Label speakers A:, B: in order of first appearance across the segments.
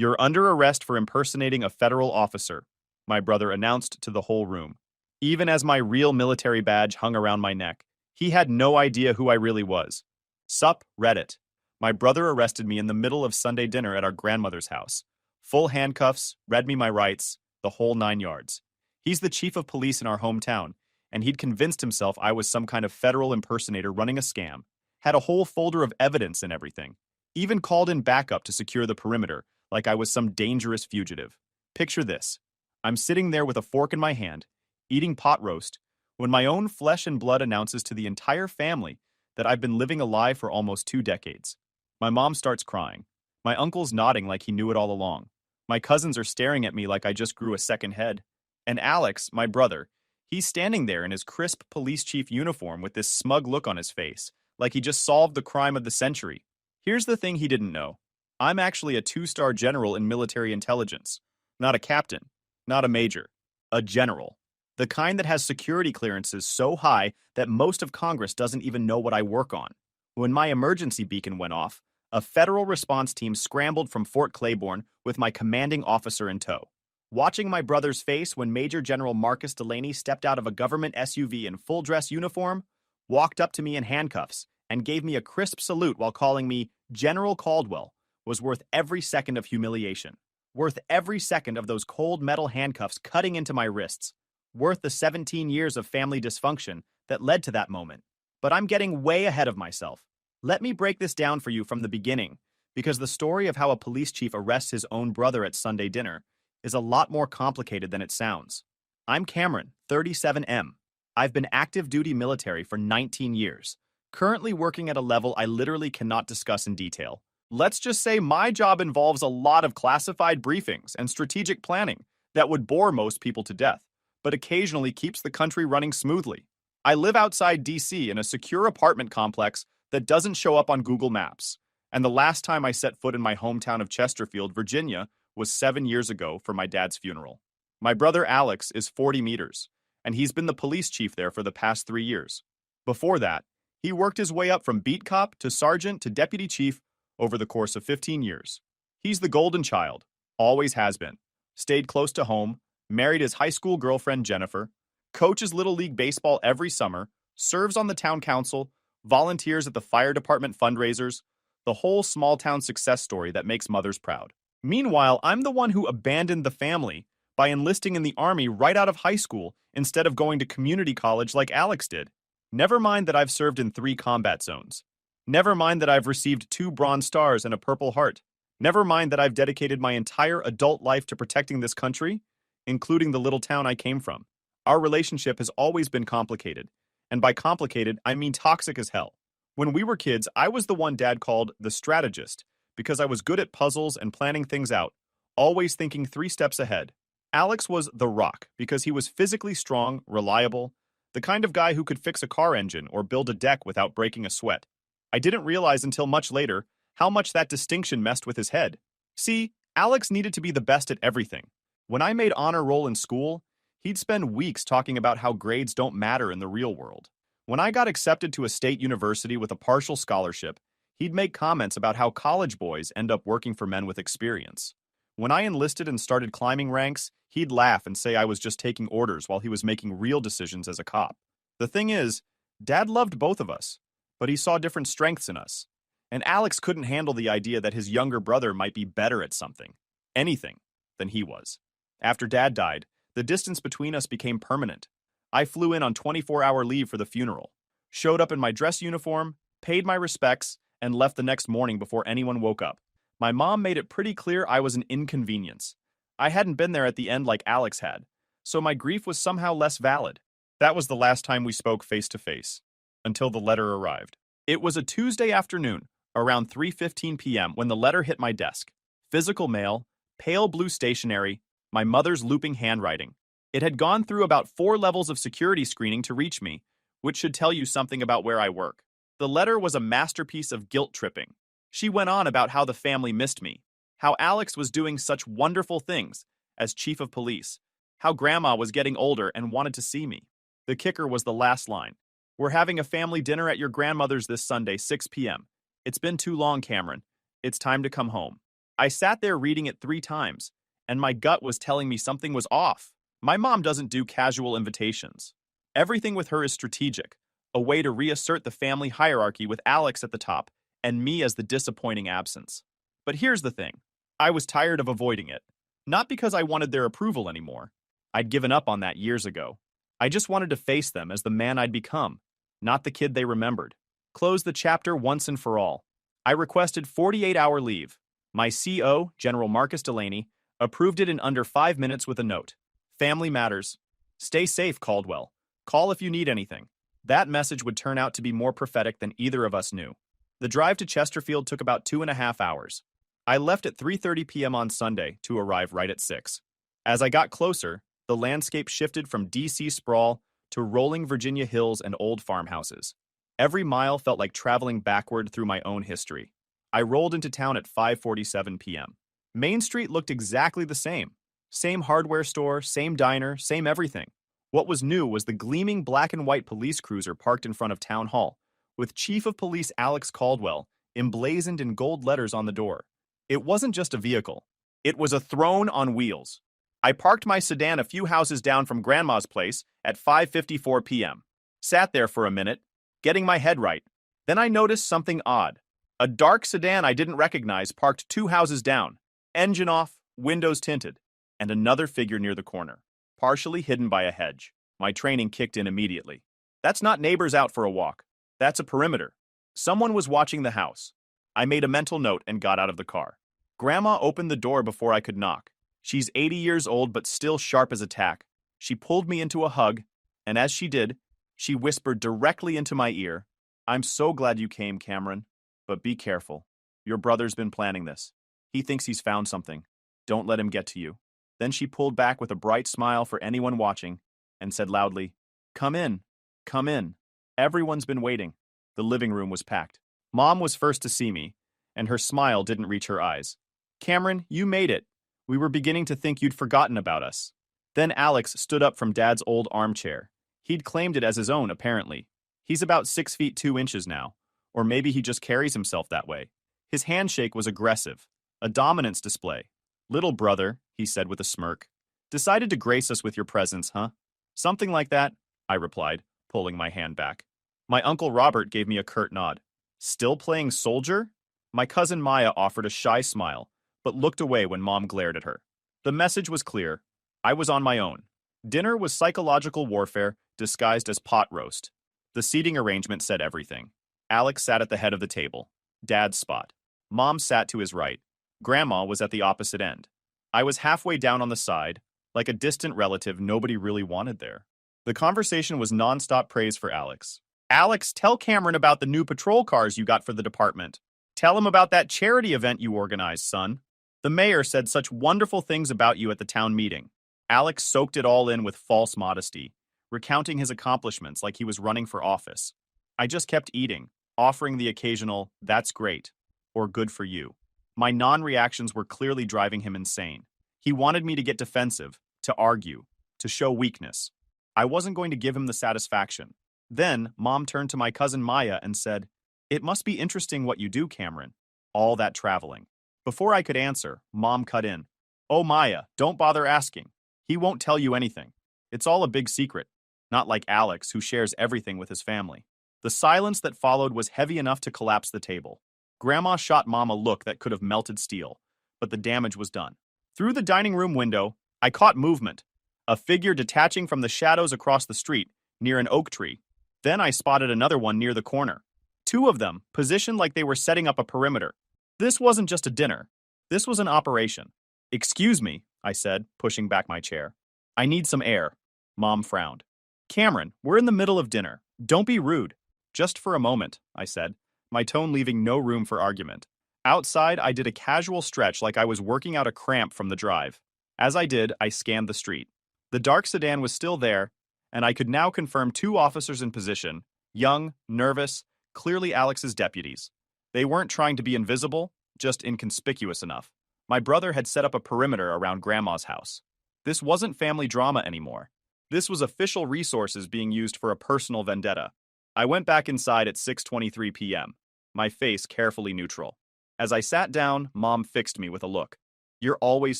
A: "You're under arrest for impersonating a federal officer," my brother announced to the whole room. Even as my real military badge hung around my neck, he had no idea who I really was. Sup, Reddit. My brother arrested me in the middle of Sunday dinner at our grandmother's house. Full handcuffs, read me my rights, the whole 9 yards. He's the chief of police in our hometown, and he'd convinced himself I was some kind of federal impersonator running a scam. Had a whole folder of evidence and everything. Even called in backup to secure the perimeter, like I was some dangerous fugitive. Picture this. I'm sitting there with a fork in my hand, eating pot roast, when my own flesh and blood announces to the entire family that I've been living a lie for almost 2 decades. My mom starts crying. My uncle's nodding like he knew it all along. My cousins are staring at me like I just grew a second head. And Alex, my brother, he's standing there in his crisp police chief uniform with this smug look on his face, like he just solved the crime of the century. Here's the thing he didn't know. I'm actually a 2-star general in military intelligence. Not a captain, not a major, a general. The kind that has security clearances so high that most of Congress doesn't even know what I work on. When my emergency beacon went off, a federal response team scrambled from Fort Claiborne with my commanding officer in tow. Watching my brother's face when Major General Marcus Delaney stepped out of a government SUV in full-dress uniform, walked up to me in handcuffs, and gave me a crisp salute while calling me General Caldwell, was worth every second of humiliation. Worth every second of those cold metal handcuffs cutting into my wrists. Worth the 17 years of family dysfunction that led to that moment. But I'm getting way ahead of myself. Let me break this down for you from the beginning, because the story of how a police chief arrests his own brother at Sunday dinner is a lot more complicated than it sounds. I'm Cameron, 37M. I've been active duty military for 19 years, currently working at a level I literally cannot discuss in detail. Let's just say my job involves a lot of classified briefings and strategic planning that would bore most people to death, but occasionally keeps the country running smoothly. I live outside DC in a secure apartment complex that doesn't show up on Google Maps, and the last time I set foot in my hometown of Chesterfield, Virginia, was 7 years ago for my dad's funeral. My brother Alex is 40 meters, and he's been the police chief there for the past 3 years. Before that, he worked his way up from beat cop to sergeant to deputy chief over the course of 15 years. He's the golden child, always has been. Stayed close to home, married his high school girlfriend Jennifer, coaches Little League Baseball every summer, serves on the town council, volunteers at the fire department fundraisers, the whole small town success story that makes mothers proud. Meanwhile, I'm the one who abandoned the family by enlisting in the Army right out of high school instead of going to community college like Alex did. Never mind that I've served in 3 combat zones. Never mind that I've received 2 Bronze Stars and a Purple Heart. Never mind that I've dedicated my entire adult life to protecting this country, including the little town I came from. Our relationship has always been complicated, and by complicated, I mean toxic as hell. When we were kids, I was the one Dad called the strategist because I was good at puzzles and planning things out, always thinking 3 steps ahead. Alex was the rock because he was physically strong, reliable, the kind of guy who could fix a car engine or build a deck without breaking a sweat. I didn't realize until much later how much that distinction messed with his head. See, Alex needed to be the best at everything. When I made honor roll in school, he'd spend weeks talking about how grades don't matter in the real world. When I got accepted to a state university with a partial scholarship, he'd make comments about how college boys end up working for men with experience. When I enlisted and started climbing ranks, he'd laugh and say I was just taking orders while he was making real decisions as a cop. The thing is, Dad loved both of us, but he saw different strengths in us. And Alex couldn't handle the idea that his younger brother might be better at something, anything, than he was. After Dad died, the distance between us became permanent. I flew in on 24-hour leave for the funeral, showed up in my dress uniform, paid my respects, and left the next morning before anyone woke up. My mom made it pretty clear I was an inconvenience. I hadn't been there at the end like Alex had, so my grief was somehow less valid. That was the last time we spoke face to face, until the letter arrived. It was a Tuesday afternoon, around 3:15 p.m. when the letter hit my desk. Physical mail, pale blue stationery, my mother's looping handwriting. It had gone through about 4 levels of security screening to reach me, which should tell you something about where I work. The letter was a masterpiece of guilt tripping. She went on about how the family missed me, how Alex was doing such wonderful things as chief of police, how grandma was getting older and wanted to see me. The kicker was the last line. We're having a family dinner at your grandmother's this Sunday, 6 p.m. It's been too long, Cameron. It's time to come home. I sat there reading it 3 times, and my gut was telling me something was off. My mom doesn't do casual invitations. Everything with her is strategic, a way to reassert the family hierarchy with Alex at the top and me as the disappointing absence. But here's the thing. I was tired of avoiding it. Not because I wanted their approval anymore. I'd given up on that years ago. I just wanted to face them as the man I'd become, not the kid they remembered. Close the chapter once and for all. I requested 48-hour leave. My CO, General Marcus Delaney, approved it in under 5 minutes with a note. Family matters. Stay safe, Caldwell. Call if you need anything. That message would turn out to be more prophetic than either of us knew. The drive to Chesterfield took about 2.5 hours. I left at 3:30 p.m. on Sunday to arrive right at 6. As I got closer, the landscape shifted from D.C. sprawl to rolling Virginia hills and old farmhouses. Every mile felt like traveling backward through my own history. I rolled into town at 5:47 p.m. Main Street looked exactly the same. Same hardware store, same diner, same everything. What was new was the gleaming black and white police cruiser parked in front of Town Hall, with Chief of Police Alex Caldwell emblazoned in gold letters on the door. It wasn't just a vehicle. It was a throne on wheels. I parked my sedan a few houses down from Grandma's place at 5:54 p.m. Sat there for a minute, getting my head right. Then I noticed something odd. A dark sedan I didn't recognize parked 2 houses down, engine off, windows tinted, and another figure near the corner, partially hidden by a hedge. My training kicked in immediately. That's not neighbors out for a walk. That's a perimeter. Someone was watching the house. I made a mental note and got out of the car. Grandma opened the door before I could knock. She's 80 years old but still sharp as a tack. She pulled me into a hug, and as she did, she whispered directly into my ear, "I'm so glad you came, Cameron. But be careful. Your brother's been planning this. He thinks he's found something. Don't let him get to you." Then she pulled back with a bright smile for anyone watching and said loudly, "Come in. Come in." Everyone's been waiting. The living room was packed. Mom was first to see me, and her smile didn't reach her eyes. "Cameron, you made it. We were beginning to think you'd forgotten about us." Then Alex stood up from Dad's old armchair. He'd claimed it as his own, apparently. He's about 6 feet 2 inches now, or maybe he just carries himself that way. His handshake was aggressive, a dominance display. "Little brother," he said with a smirk, "decided to grace us with your presence, huh?" "Something like that," I replied, pulling my hand back. My Uncle Robert gave me a curt nod. "Still playing soldier?" My cousin Maya offered a shy smile, but looked away when Mom glared at her. The message was clear. I was on my own. Dinner was psychological warfare disguised as pot roast. The seating arrangement said everything. Alex sat at the head of the table, Dad's spot. Mom sat to his right. Grandma was at the opposite end. I was halfway down on the side, like a distant relative nobody really wanted there. The conversation was nonstop praise for Alex. "Alex, tell Cameron about the new patrol cars you got for the department. Tell him about that charity event you organized, son. The mayor said such wonderful things about you at the town meeting." Alex soaked it all in with false modesty, recounting his accomplishments like he was running for office. I just kept eating, offering the occasional, "That's great," or "Good for you." My non-reactions were clearly driving him insane. He wanted me to get defensive, to argue, to show weakness. I wasn't going to give him the satisfaction. Then, Mom turned to my cousin Maya and said, "It must be interesting what you do, Cameron. All that traveling." Before I could answer, Mom cut in. "Oh, Maya, don't bother asking. He won't tell you anything. It's all a big secret. Not like Alex, who shares everything with his family." The silence that followed was heavy enough to collapse the table. Grandma shot Mom a look that could have melted steel, but the damage was done. Through the dining room window, I caught movement, a figure detaching from the shadows across the street, near an oak tree. Then I spotted another one near the corner. 2 of them, positioned like they were setting up a perimeter. This wasn't just a dinner. This was an operation. "Excuse me," I said, pushing back my chair. "I need some air." Mom frowned. "Cameron, we're in the middle of dinner. Don't be rude." "Just for a moment," I said, my tone leaving no room for argument. Outside, I did a casual stretch like I was working out a cramp from the drive. As I did, I scanned the street. The dark sedan was still there, and I could now confirm 2 officers in position, young, nervous, clearly Alex's deputies. They weren't trying to be invisible, just inconspicuous enough. My brother had set up a perimeter around Grandma's house. This wasn't family drama anymore. This was official resources being used for a personal vendetta. I went back inside at 6:23 p.m., my face carefully neutral. As I sat down, Mom fixed me with a look. You're always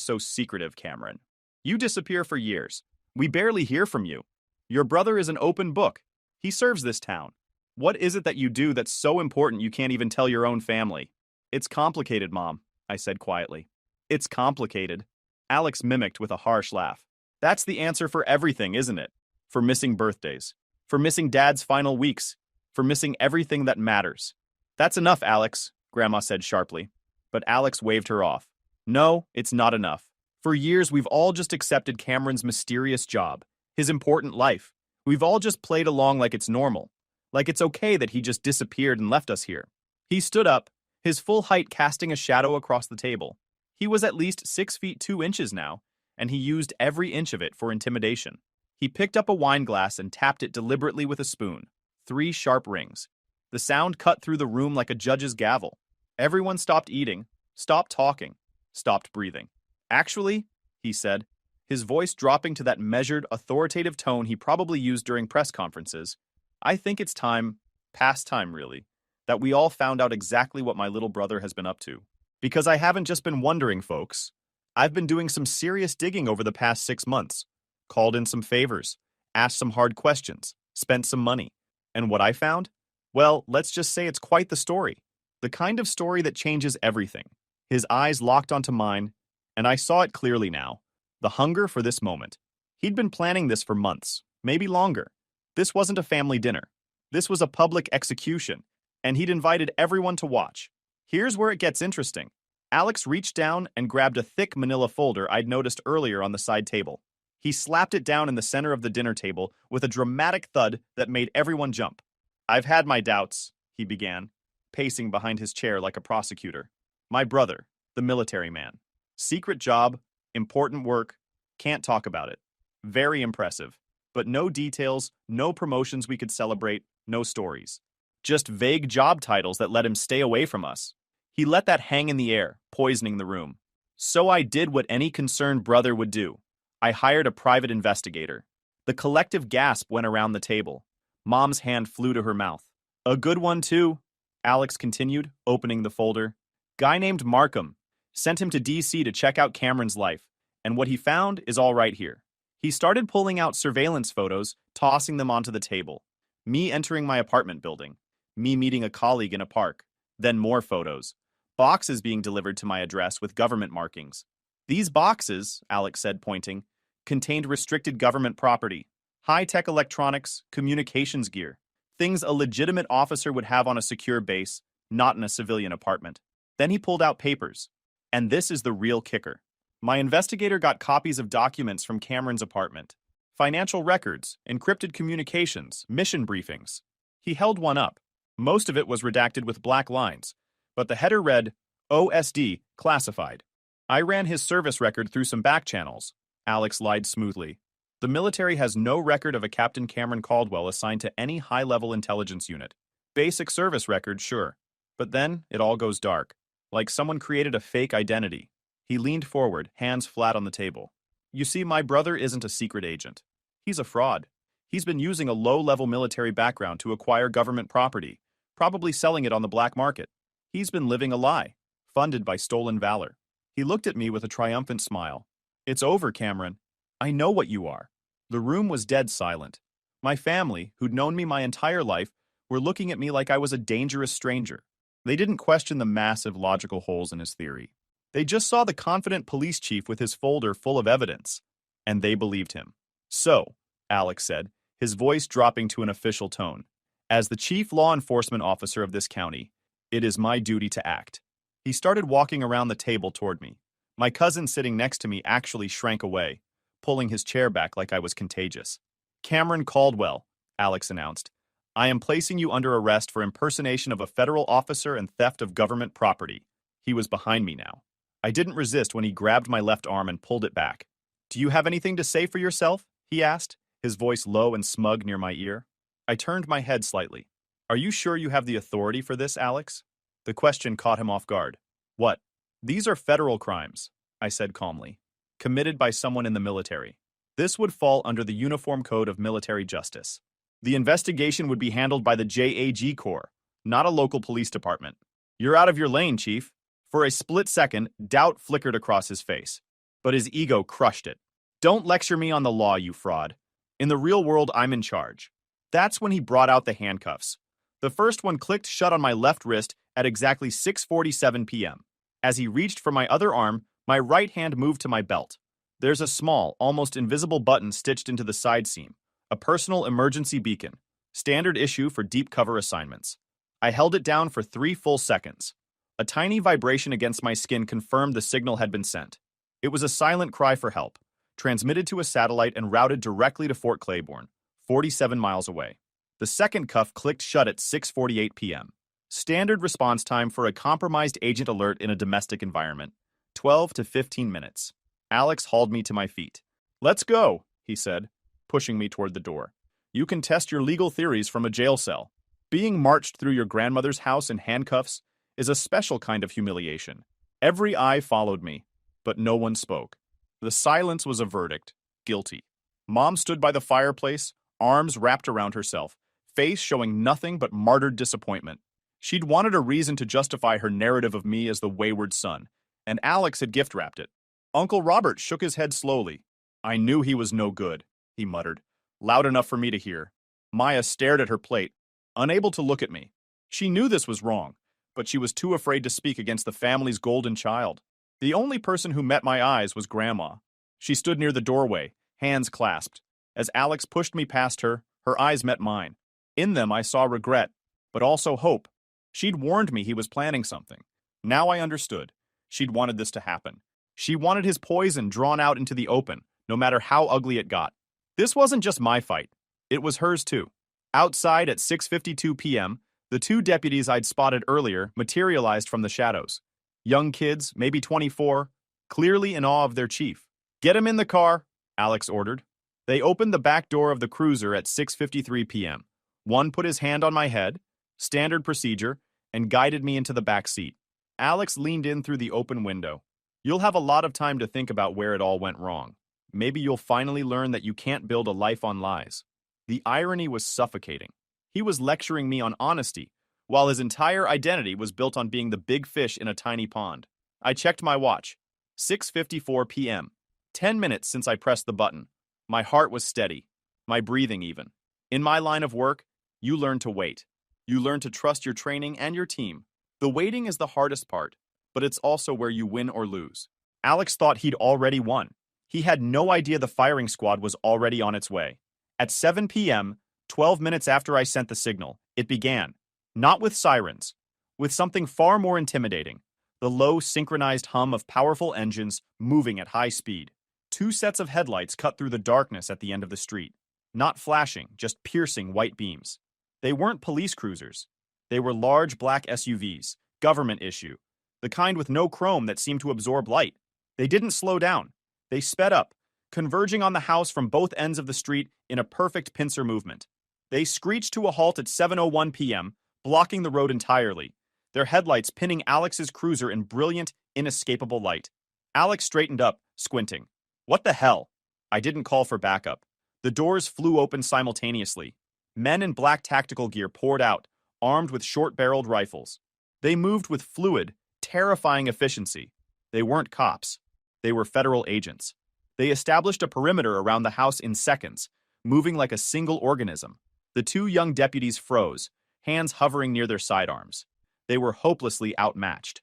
A: so secretive, Cameron. You disappear for years. We barely hear from you. Your brother is an open book. He serves this town. What is it that you do that's so important you can't even tell your own family? It's complicated, Mom, I said quietly. It's complicated. Alex mimicked with a harsh laugh. That's the answer for everything, isn't it? For missing birthdays. For missing Dad's final weeks. For missing everything that matters. That's enough, Alex, Grandma said sharply. But Alex waved her off. No, it's not enough. For years, we've all just accepted Cameron's mysterious job, his important life. We've all just played along like it's normal. Like it's okay that he just disappeared and left us here. He stood up, his full height casting a shadow across the table. He was at least 6 feet 2 inches now, and he used every inch of it for intimidation. He picked up a wine glass and tapped it deliberately with a spoon. 3 sharp rings. The sound cut through the room like a judge's gavel. Everyone stopped eating, stopped talking, stopped breathing. Actually, he said, his voice dropping to that measured, authoritative tone he probably used during press conferences, I think it's time, past time really, that we all found out exactly what my little brother has been up to. Because I haven't just been wondering, folks. I've been doing some serious digging over the past 6 months. Called in some favors, asked some hard questions, spent some money. And what I found? Well, let's just say it's quite the story. The kind of story that changes everything. His eyes locked onto mine, and I saw it clearly now. The hunger for this moment. He'd been planning this for months, maybe longer. This wasn't a family dinner. This was a public execution, and he'd invited everyone to watch. Here's where it gets interesting. Alex reached down and grabbed a thick manila folder I'd noticed earlier on the side table. He slapped it down in the center of the dinner table with a dramatic thud that made everyone jump. I've had my doubts, he began, pacing behind his chair like a prosecutor. My brother, the military man. Secret job, important work, can't talk about it. Very impressive. But no details, no promotions we could celebrate, no stories. Just vague job titles that let him stay away from us. He let that hang in the air, poisoning the room. So I did what any concerned brother would do. I hired a private investigator. The collective gasp went around the table. Mom's hand flew to her mouth. A good one, too, Alex continued, opening the folder. Guy named Markham. Sent him to D.C. to check out Cameron's life, and what he found is all right here. He started pulling out surveillance photos, tossing them onto the table. Me entering my apartment building. Me meeting a colleague in a park. Then more photos. Boxes being delivered to my address with government markings. These boxes, Alex said, pointing, contained restricted government property, high-tech electronics, communications gear, things a legitimate officer would have on a secure base, not in a civilian apartment. Then he pulled out papers. And this is the real kicker. My investigator got copies of documents from Cameron's apartment. Financial records, encrypted communications, mission briefings. He held one up. Most of it was redacted with black lines, but the header read, OSD, classified. I ran his service record through some back channels. Alex lied smoothly. The military has no record of a Captain Cameron Caldwell assigned to any high-level intelligence unit. Basic service record, sure. But then it all goes dark. Like someone created a fake identity. He leaned forward, hands flat on the table. You see, my brother isn't a secret agent. He's a fraud. He's been using a low-level military background to acquire government property, probably selling it on the black market. He's been living a lie, funded by stolen valor. He looked at me with a triumphant smile. It's over, Cameron. I know what you are. The room was dead silent. My family, who'd known me my entire life, were looking at me like I was a dangerous stranger. They didn't question the massive logical holes in his theory. They just saw the confident police chief with his folder full of evidence, and they believed him. So, Alex said, his voice dropping to an official tone, as the chief law enforcement officer of this county, it is my duty to act. He started walking around the table toward me. My cousin sitting next to me actually shrank away, pulling his chair back like I was contagious. Cameron Caldwell, Alex announced. I am placing you under arrest for impersonation of a federal officer and theft of government property. He was behind me now. I didn't resist when he grabbed my left arm and pulled it back. Do you have anything to say for yourself? He asked, his voice low and smug near my ear. I turned my head slightly. Are you sure you have the authority for this, Alex? The question caught him off guard. What? These are federal crimes, I said calmly, committed by someone in the military. This would fall under the Uniform Code of Military Justice. The investigation would be handled by the JAG Corps, not a local police department. You're out of your lane, Chief, For a split second, doubt flickered across his face, but his ego crushed it. Don't lecture me on the law, you fraud. In the real world, I'm in charge. That's when he brought out the handcuffs. The first one clicked shut on my left wrist at exactly 6:47 p.m. As he reached for my other arm, my right hand moved to my belt. There's a small, almost invisible button stitched into the side seam, a personal emergency beacon, standard issue for deep cover assignments. I held it down for 3 full seconds. A tiny vibration against my skin confirmed the signal had been sent. It was a silent cry for help, transmitted to a satellite and routed directly to Fort Claiborne, 47 miles away. The second cuff clicked shut at 6:48 p.m. Standard response time for a compromised agent alert in a domestic environment, 12 to 15 minutes. Alex hauled me to my feet. "Let's go," he said, pushing me toward the door. "You can test your legal theories from a jail cell. Being marched through your grandmother's house in handcuffs is a special kind of humiliation." Every eye followed me, but no one spoke. The silence was a verdict. Guilty. Mom stood by the fireplace, arms wrapped around herself, face showing nothing but martyred disappointment. She'd wanted a reason to justify her narrative of me as the wayward son, and Alex had gift-wrapped it. Uncle Robert shook his head slowly. "I knew he was no good," he muttered, loud enough for me to hear. Maya stared at her plate, unable to look at me. She knew this was wrong, but she was too afraid to speak against the family's golden child. The only person who met my eyes was Grandma. She stood near the doorway, hands clasped. As Alex pushed me past her, her eyes met mine. In them I saw regret, but also hope. She'd warned me he was planning something. Now I understood. She'd wanted this to happen. She wanted his poison drawn out into the open, no matter how ugly it got. This wasn't just my fight. It was hers too. Outside at 6:52 p.m., the 2 deputies I'd spotted earlier materialized from the shadows. Young kids, maybe 24, clearly in awe of their chief. "Get him in the car," Alex ordered. They opened the back door of the cruiser at 6:53 p.m. One put his hand on my head, standard procedure, and guided me into the back seat. Alex leaned in through the open window. "You'll have a lot of time to think about where it all went wrong. Maybe you'll finally learn that you can't build a life on lies." The irony was suffocating. He was lecturing me on honesty, while his entire identity was built on being the big fish in a tiny pond. I checked my watch. 6:54 p.m. 10 minutes since I pressed the button. My heart was steady, my breathing even. In my line of work, you learn to wait. You learn to trust your training and your team. The waiting is the hardest part, but it's also where you win or lose. Alex thought he'd already won. He had no idea the firing squad was already on its way. At 7 p.m., 12 minutes after I sent the signal, it began. Not with sirens, with something far more intimidating. The low, synchronized hum of powerful engines moving at high speed. 2 sets of headlights cut through the darkness at the end of the street. Not flashing, just piercing white beams. They weren't police cruisers. They were large black SUVs, government issue, the kind with no chrome that seemed to absorb light. They didn't slow down. They sped up, converging on the house from both ends of the street in a perfect pincer movement. They screeched to a halt at 7:01 p.m., blocking the road entirely, their headlights pinning Alex's cruiser in brilliant, inescapable light. Alex straightened up, squinting. "What the hell?" I didn't call for backup. The doors flew open simultaneously. Men in black tactical gear poured out, armed with short-barreled rifles. They moved with fluid, terrifying efficiency. They weren't cops. They were federal agents. They established a perimeter around the house in seconds, moving like a single organism. The 2 young deputies froze, hands hovering near their sidearms. They were hopelessly outmatched.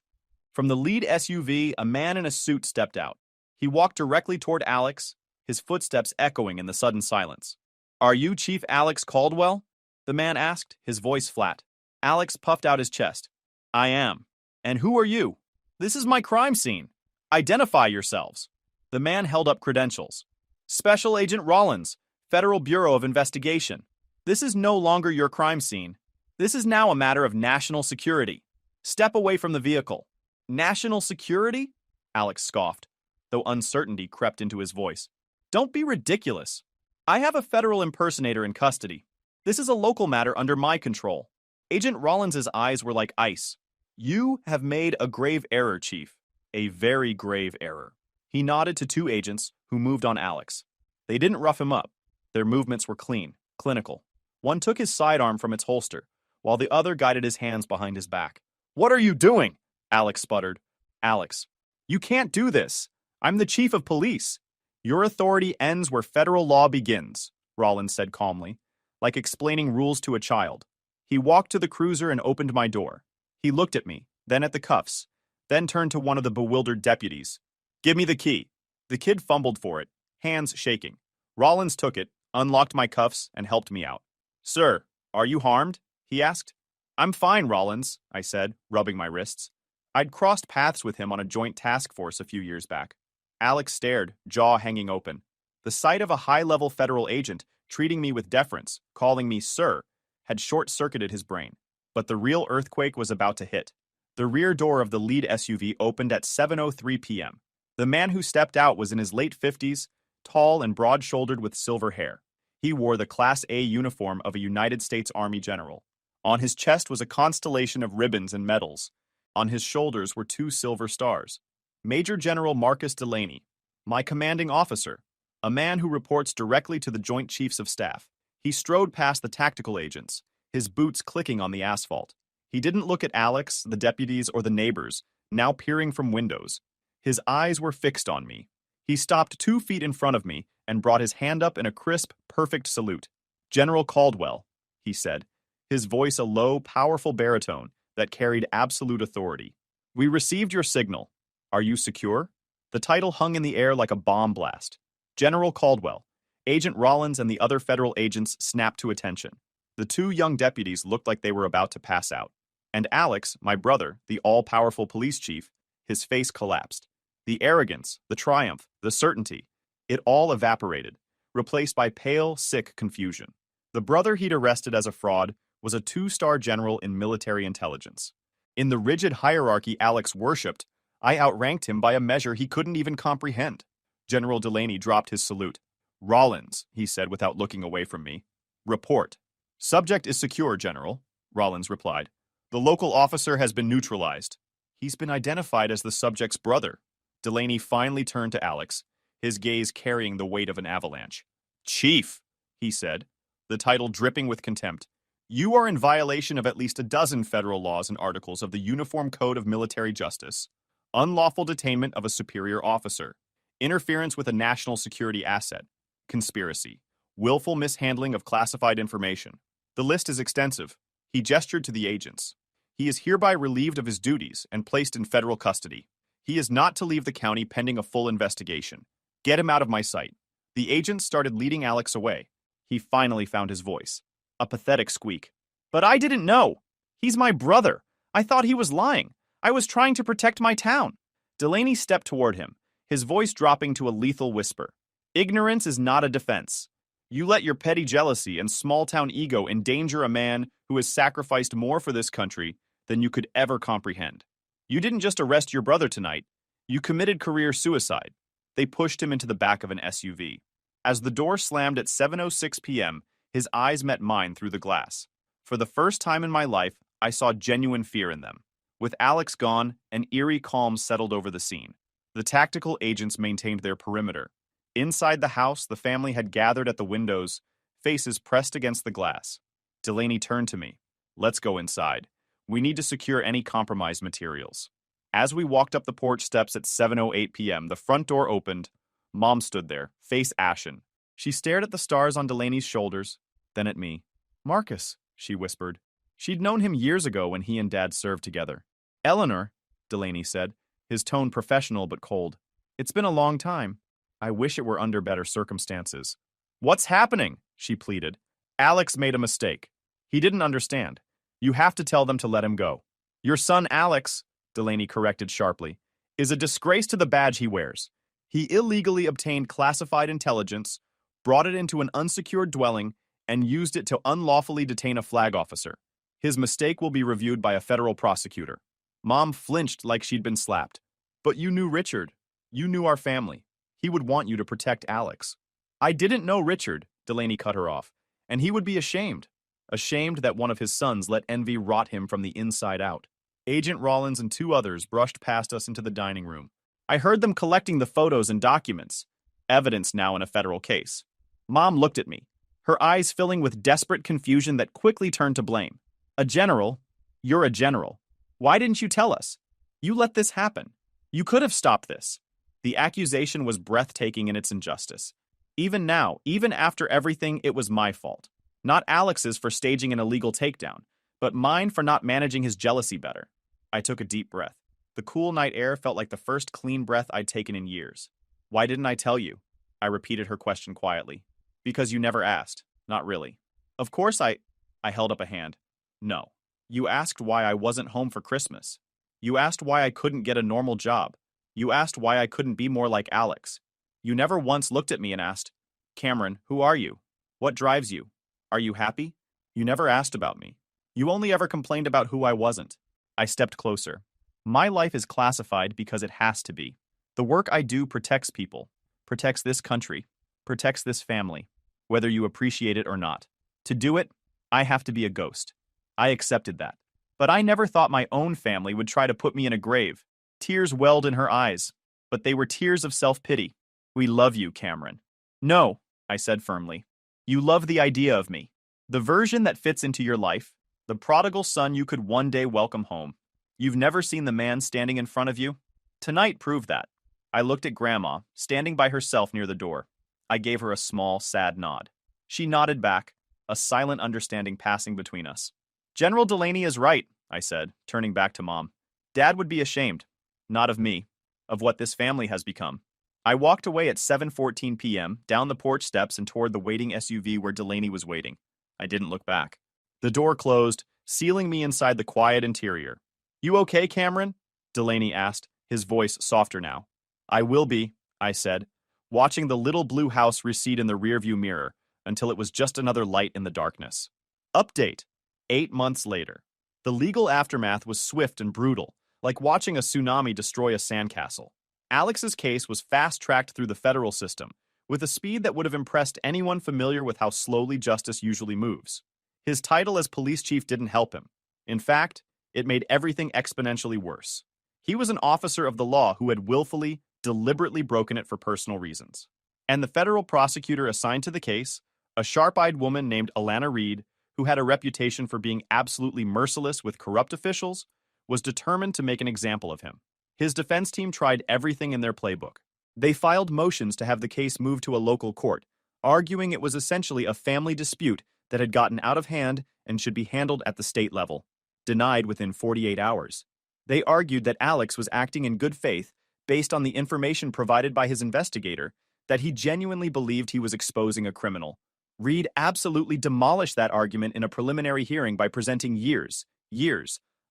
A: From the lead SUV, a man in a suit stepped out. He walked directly toward Alex, his footsteps echoing in the sudden silence. "Are you Chief Alex Caldwell?" the man asked, his voice flat. Alex puffed out his chest. "I am. And who are you?" "This is my crime scene. Identify yourselves." The man held up credentials. "Special Agent Rollins, Federal Bureau of Investigation. This is no longer your crime scene. This is now a matter of national security. Step away from the vehicle." "National security?" Alex scoffed, though uncertainty crept into his voice. "Don't be ridiculous. I have a federal impersonator in custody. This is a local matter under my control." Agent Rollins's eyes were like ice. "You have made a grave error, Chief. A very grave error." He nodded to 2 agents who moved on Alex. They didn't rough him up. Their movements were clean, clinical. One took his sidearm from its holster, while the other guided his hands behind his back. "What are you doing?" Alex sputtered. Alex, you can't do this. I'm the chief of police. Your authority ends where federal law begins, Rollins said calmly, like explaining rules to a child. He walked to the cruiser and opened my door. He looked at me, then at the cuffs, then turned to one of the bewildered deputies. Give me the key. The kid fumbled for it, hands shaking. Rollins took it, unlocked my cuffs, and helped me out. Sir, are you harmed? He asked. I'm fine, Rollins, I said, rubbing my wrists. I'd crossed paths with him on a joint task force a few years back. Alex stared, jaw hanging open. The sight of a high-level federal agent treating me with deference, calling me sir, had short-circuited his brain. But the real earthquake was about to hit. The rear door of the lead SUV opened at 7:03 p.m. The man who stepped out was in his late 50s, tall and broad-shouldered with silver hair. He wore the Class A uniform of a United States Army general. On his chest was a constellation of ribbons and medals. On his shoulders were 2 silver stars. Major General Marcus Delaney, my commanding officer, a man who reports directly to the Joint Chiefs of Staff. He strode past the tactical agents, his boots clicking on the asphalt. He didn't look at Alex, the deputies, or the neighbors, now peering from windows. His eyes were fixed on me. He stopped 2 feet in front of me and brought his hand up in a crisp, perfect salute. General Caldwell, he said, his voice a low, powerful baritone that carried absolute authority. We received your signal. Are you secure? The title hung in the air like a bomb blast. General Caldwell. Agent Rollins and the other federal agents snapped to attention. The 2 young deputies looked like they were about to pass out. And Alex, my brother, the all-powerful police chief, his face collapsed. The arrogance, the triumph, the certainty, it all evaporated, replaced by pale, sick confusion. The brother he'd arrested as a fraud was a 2-star general in military intelligence. In the rigid hierarchy Alex worshipped, I outranked him by a measure he couldn't even comprehend. General Delaney dropped his salute. Rollins, he said without looking away from me. Report. Subject is secure, General, Rollins replied. The local officer has been neutralized. He's been identified as the subject's brother. Delaney finally turned to Alex, his gaze carrying the weight of an avalanche. Chief, he said, the title dripping with contempt. You are in violation of at least a dozen federal laws and articles of the Uniform Code of Military Justice. Unlawful detainment of a superior officer, interference with a national security asset, conspiracy, willful mishandling of classified information. The list is extensive. He gestured to the agents. He is hereby relieved of his duties and placed in federal custody. He is not to leave the county pending a full investigation. Get him out of my sight. The agents started leading Alex away. He finally found his voice. A pathetic squeak. But I didn't know. He's my brother. I thought he was lying. I was trying to protect my town. Delaney stepped toward him, his voice dropping to a lethal whisper. Ignorance is not a defense. You let your petty jealousy and small-town ego endanger a man who has sacrificed more for this country than you could ever comprehend. You didn't just arrest your brother tonight. You committed career suicide. They pushed him into the back of an SUV. As the door slammed at 7:06 p.m., his eyes met mine through the glass. For the first time in my life, I saw genuine fear in them. With Alex gone, an eerie calm settled over the scene. The tactical agents maintained their perimeter. Inside the house, the family had gathered at the windows, faces pressed against the glass. Delaney turned to me. Let's go inside. We need to secure any compromised materials. As we walked up the porch steps at 7:08 p.m., the front door opened. Mom stood there, face ashen. She stared at the stars on Delaney's shoulders, then at me. Marcus, she whispered. She'd known him years ago when he and Dad served together. Eleanor, Delaney said, his tone professional but cold. It's been a long time. I wish it were under better circumstances. What's happening? She pleaded. Alex made a mistake. He didn't understand. You have to tell them to let him go. Your son Alex, Delaney corrected sharply, is a disgrace to the badge he wears. He illegally obtained classified intelligence, brought it into an unsecured dwelling, and used it to unlawfully detain a flag officer. His mistake will be reviewed by a federal prosecutor. Mom flinched like she'd been slapped. But you knew Richard. You knew our family. He would want you to protect Alex. I didn't know Richard, Delaney cut her off, and he would be ashamed. Ashamed that one of his sons let envy rot him from the inside out. Agent Rollins and 2 others brushed past us into the dining room. I heard them collecting the photos and documents. Evidence now in a federal case. Mom looked at me, her eyes filling with desperate confusion that quickly turned to blame. A general? You're a general. Why didn't you tell us? You let this happen. You could have stopped this. The accusation was breathtaking in its injustice. Even now, even after everything, it was my fault. Not Alex's for staging an illegal takedown, but mine for not managing his jealousy better. I took a deep breath. The cool night air felt like the first clean breath I'd taken in years. Why didn't I tell you? I repeated her question quietly. Because you never asked. Not really. Of course I held up a hand. No. You asked why I wasn't home for Christmas. You asked why I couldn't get a normal job. You asked why I couldn't be more like Alex. You never once looked at me and asked, Cameron, who are you? What drives you? Are you happy? You never asked about me. You only ever complained about who I wasn't. I stepped closer. My life is classified because it has to be. The work I do protects people, protects this country, protects this family, whether you appreciate it or not. To do it, I have to be a ghost. I accepted that. But I never thought my own family would try to put me in a grave. Tears welled in her eyes, but they were tears of self-pity. We love you, Cameron. No, I said firmly. You love the idea of me. The version that fits into your life, the prodigal son you could one day welcome home. You've never seen the man standing in front of you? Tonight proved that. I looked at Grandma, standing by herself near the door. I gave her a small, sad nod. She nodded back, a silent understanding passing between us. General Delaney is right, I said, turning back to Mom. Dad would be ashamed. Not of me, of what this family has become. I walked away at 7:14 p.m., down the porch steps and toward the waiting SUV where Delaney was waiting. I didn't look back. The door closed, sealing me inside the quiet interior. You okay, Cameron? Delaney asked, his voice softer now. I will be, I said, watching the little blue house recede in the rearview mirror until it was just another light in the darkness. Update. 8 months later. The legal aftermath was swift and brutal, like watching a tsunami destroy a sandcastle. Alex's case was fast-tracked through the federal system, with a speed that would have impressed anyone familiar with how slowly justice usually moves. His title as police chief didn't help him. In fact, it made everything exponentially worse. He was an officer of the law who had willfully, deliberately broken it for personal reasons. And the federal prosecutor assigned to the case, a sharp-eyed woman named Alana Reed, who had a reputation for being absolutely merciless with corrupt officials, was determined to make an example of him. His defense team tried everything in their playbook. They filed motions to have the case moved to a local court, arguing it was essentially a family dispute that had gotten out of hand and should be handled at the state level. Denied within 48 hours. They argued that Alex was acting in good faith based on the information provided by his investigator, that he genuinely believed he was exposing a criminal. Reed absolutely demolished that argument in a preliminary hearing by presenting years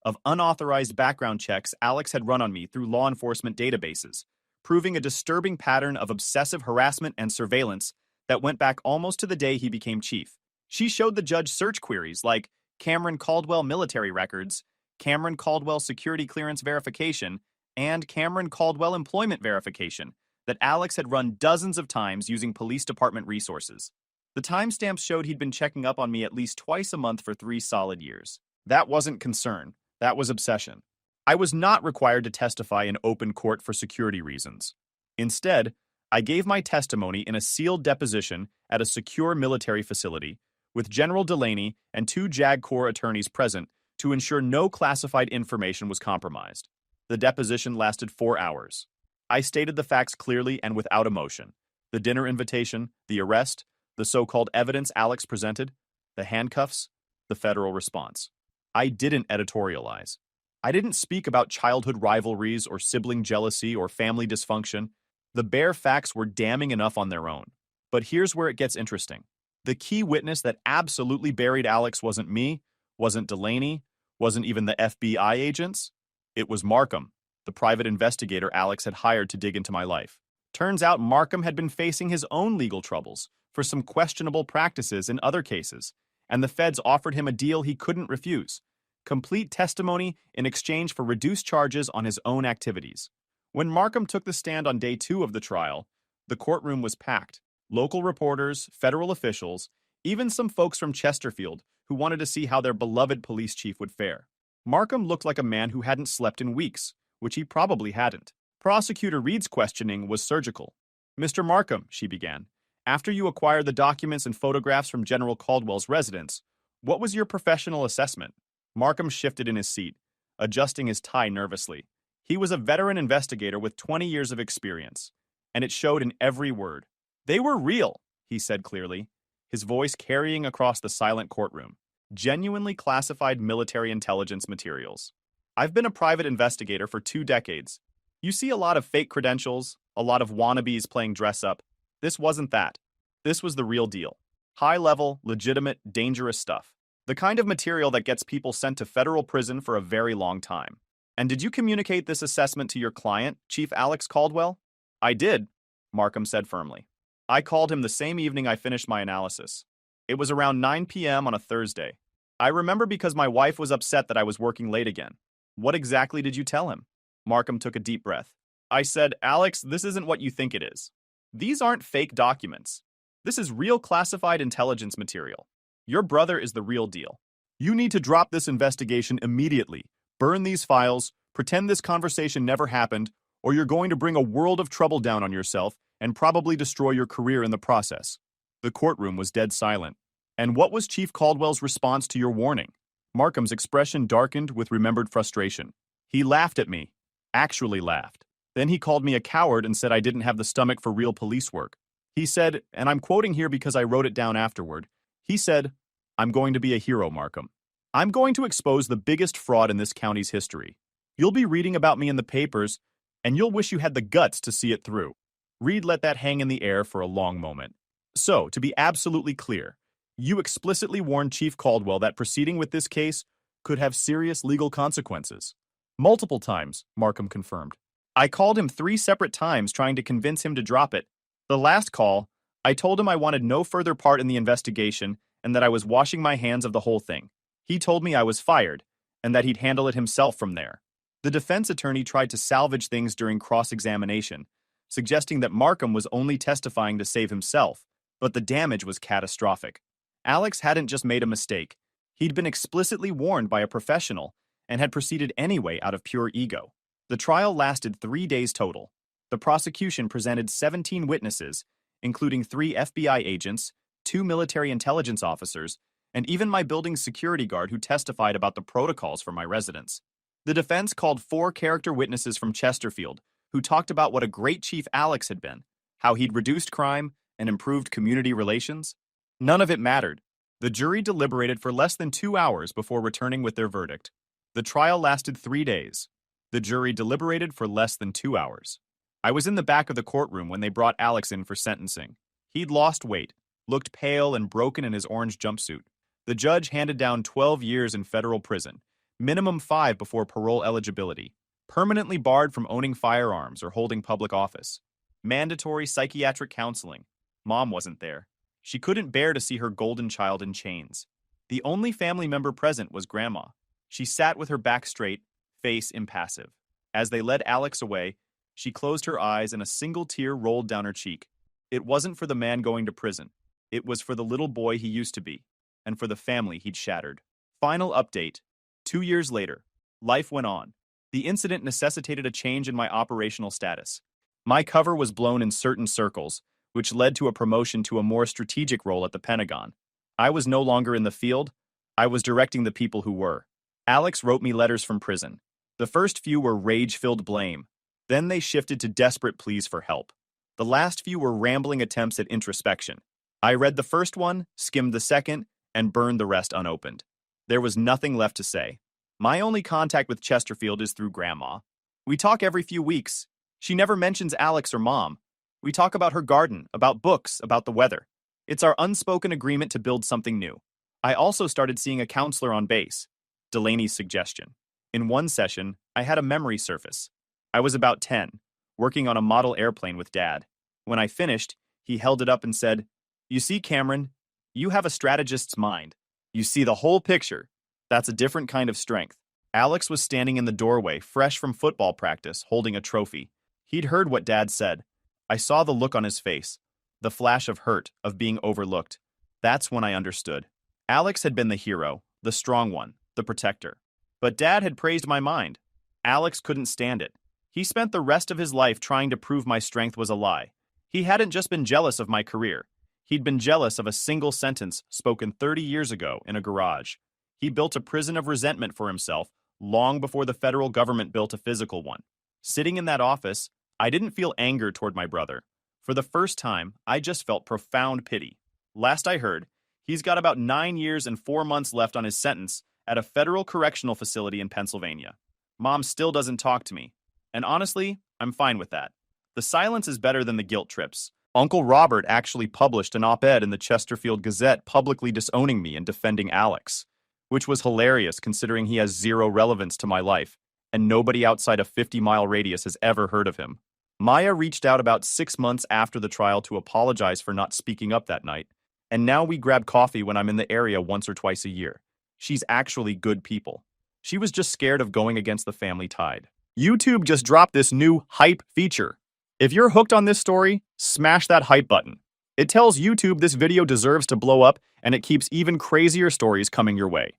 A: of unauthorized background checks Alex had run on me through law enforcement databases, proving a disturbing pattern of obsessive harassment and surveillance that went back almost to the day he became chief. She showed the judge search queries like Cameron Caldwell military records, Cameron Caldwell security clearance verification, and Cameron Caldwell employment verification that Alex had run dozens of times using police department resources. The timestamps showed he'd been checking up on me at least twice a month for 3 solid years. That wasn't concern. That was obsession. I was not required to testify in open court for security reasons. Instead, I gave my testimony in a sealed deposition at a secure military facility with General Delaney and 2 JAG Corps attorneys present to ensure no classified information was compromised. The deposition lasted 4 hours. I stated the facts clearly and without emotion. The dinner invitation, the arrest, the so-called evidence Alex presented, the handcuffs, the federal response. I didn't editorialize. I didn't speak about childhood rivalries or sibling jealousy or family dysfunction. The bare facts were damning enough on their own. But here's where it gets interesting. The key witness that absolutely buried Alex wasn't me, wasn't Delaney, wasn't even the FBI agents. It was Markham, the private investigator Alex had hired to dig into my life. Turns out Markham had been facing his own legal troubles for some questionable practices in other cases, and the feds offered him a deal he couldn't refuse. Complete testimony in exchange for reduced charges on his own activities. When Markham took the stand on day 2 of the trial, the courtroom was packed. Local reporters, federal officials, even some folks from Chesterfield who wanted to see how their beloved police chief would fare. Markham looked like a man who hadn't slept in weeks, which he probably hadn't. Prosecutor Reed's questioning was surgical. Mr. Markham, she began, after you acquired the documents and photographs from General Caldwell's residence, what was your professional assessment? Markham shifted in his seat, adjusting his tie nervously. He was a veteran investigator with 20 years of experience, and it showed in every word. They were real, he said clearly, his voice carrying across the silent courtroom. Genuinely classified military intelligence materials. I've been a private investigator for 2 decades. You see a lot of fake credentials, a lot of wannabes playing dress-up. This wasn't that. This was the real deal. High-level, legitimate, dangerous stuff. The kind of material that gets people sent to federal prison for a very long time. And did you communicate this assessment to your client, Chief Alex Caldwell? I did, Markham said firmly. I called him the same evening I finished my analysis. It was around 9 p.m. on a Thursday. I remember because my wife was upset that I was working late again. What exactly did you tell him? Markham took a deep breath. I said, Alex, this isn't what you think it is. These aren't fake documents. This is real classified intelligence material. Your brother is the real deal. You need to drop this investigation immediately. Burn these files, pretend this conversation never happened, or you're going to bring a world of trouble down on yourself and probably destroy your career in the process. The courtroom was dead silent. And what was Chief Caldwell's response to your warning? Markham's expression darkened with remembered frustration. He laughed at me. Actually laughed. Then he called me a coward and said I didn't have the stomach for real police work. He said, and I'm quoting here because I wrote it down afterward, he said, I'm going to be a hero, Markham. I'm going to expose the biggest fraud in this county's history. You'll be reading about me in the papers, and you'll wish you had the guts to see it through. Reed let that hang in the air for a long moment. So, to be absolutely clear, you explicitly warned Chief Caldwell that proceeding with this case could have serious legal consequences. Multiple times, Markham confirmed. I called him 3 separate times trying to convince him to drop it. The last call, I told him I wanted no further part in the investigation and that I was washing my hands of the whole thing. He told me I was fired and that he'd handle it himself from there. The defense attorney tried to salvage things during cross-examination, suggesting that Markham was only testifying to save himself, but the damage was catastrophic. Alex hadn't just made a mistake. He'd been explicitly warned by a professional and had proceeded anyway out of pure ego. The trial lasted 3 days total. The prosecution presented 17 witnesses, including 3 FBI agents, 2 military intelligence officers, and even my building's security guard who testified about the protocols for my residence. The defense called 4 character witnesses from Chesterfield, who talked about what a great chief Alex had been, how he'd reduced crime and improved community relations. None of it mattered. The jury deliberated for less than 2 hours before returning with their verdict. The trial lasted 3 days. The jury deliberated for less than 2 hours. I was in the back of the courtroom when they brought Alex in for sentencing. He'd lost weight, looked pale and broken in his orange jumpsuit. The judge handed down 12 years in federal prison, minimum 5 before parole eligibility, permanently barred from owning firearms or holding public office, mandatory psychiatric counseling. Mom wasn't there. She couldn't bear to see her golden child in chains. The only family member present was Grandma. She sat with her back straight, face impassive. As they led Alex away, she closed her eyes and a single tear rolled down her cheek. It wasn't for the man going to prison. It was for the little boy he used to be, and for the family he'd shattered. Final update. 2 years later, life went on. The incident necessitated a change in my operational status. My cover was blown in certain circles, which led to a promotion to a more strategic role at the Pentagon. I was no longer in the field. I was directing the people who were. Alex wrote me letters from prison. The first few were rage-filled blame. Then they shifted to desperate pleas for help. The last few were rambling attempts at introspection. I read the first one, skimmed the second, and burned the rest unopened. There was nothing left to say. My only contact with Chesterfield is through Grandma. We talk every few weeks. She never mentions Alex or Mom. We talk about her garden, about books, about the weather. It's our unspoken agreement to build something new. I also started seeing a counselor on base. Delaney's suggestion. In one session, I had a memory surface. I was about 10, working on a model airplane with Dad. When I finished, he held it up and said, "You see, Cameron, you have a strategist's mind. You see the whole picture. That's a different kind of strength." Alex was standing in the doorway, fresh from football practice, holding a trophy. He'd heard what Dad said. I saw the look on his face, the flash of hurt, of being overlooked. That's when I understood. Alex had been the hero, the strong one, the protector. But Dad had praised my mind. Alex couldn't stand it. He spent the rest of his life trying to prove my strength was a lie. He hadn't just been jealous of my career. He'd been jealous of a single sentence spoken 30 years ago in a garage. He built a prison of resentment for himself long before the federal government built a physical one. Sitting in that office, I didn't feel anger toward my brother. For the first time, I just felt profound pity. Last I heard, he's got about 9 years and 4 months left on his sentence at a federal correctional facility in Pennsylvania. Mom still doesn't talk to me. And honestly, I'm fine with that. The silence is better than the guilt trips. Uncle Robert actually published an op-ed in the Chesterfield Gazette publicly disowning me and defending Alex, which was hilarious considering he has zero relevance to my life, and nobody outside a 50-mile radius has ever heard of him. Maya reached out about 6 months after the trial to apologize for not speaking up that night, and now we grab coffee when I'm in the area once or twice a year. She's actually good people. She was just scared of going against the family tide. YouTube just dropped this new hype feature. If you're hooked on this story, smash that hype button. It tells YouTube this video deserves to blow up, and it keeps even crazier stories coming your way.